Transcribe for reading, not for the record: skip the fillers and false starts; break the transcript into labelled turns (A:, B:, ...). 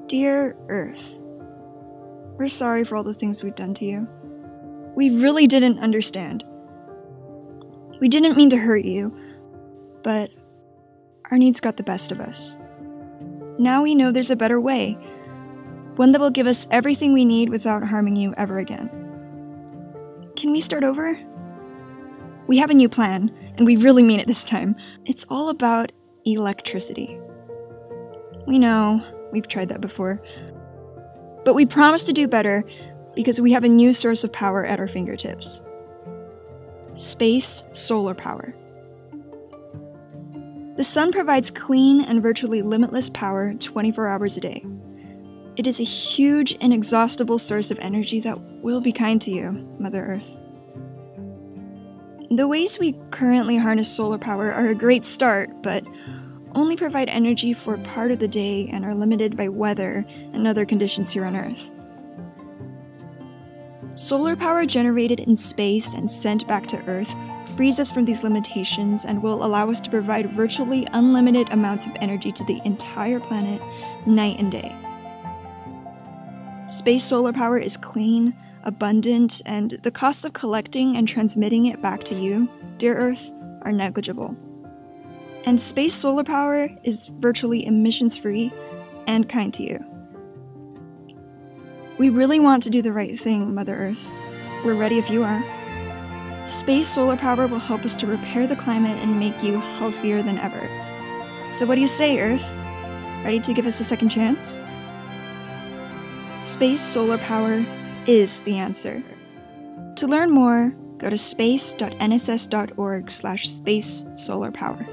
A: Dear Earth, we're sorry for all the things we've done to you. We really didn't understand. We didn't mean to hurt you, but our needs got the best of us. Now we know there's a better way, one that will give us everything we need without harming you ever again. Can we start over? We have a new plan, and we really mean it this time. It's all about electricity. We know, we've tried that before. But we promise to do better because we have a new source of power at our fingertips. Space solar power. The sun provides clean and virtually limitless power 24 hours a day. It is a huge, inexhaustible source of energy that will be kind to you, Mother Earth. The ways we currently harness solar power are a great start, but only provide energy for part of the day and are limited by weather and other conditions here on Earth. Solar power generated in space and sent back to Earth frees us from these limitations and will allow us to provide virtually unlimited amounts of energy to the entire planet, night and day. Space solar power is clean, abundant, and the costs of collecting and transmitting it back to you, dear Earth, are negligible. And space solar power is virtually emissions-free and kind to you. We really want to do the right thing, Mother Earth. We're ready if you are. Space solar power will help us to repair the climate and make you healthier than ever. So what do you say, Earth? Ready to give us a second chance? Space solar power is the answer. To learn more, go to space.nss.org/space solar power.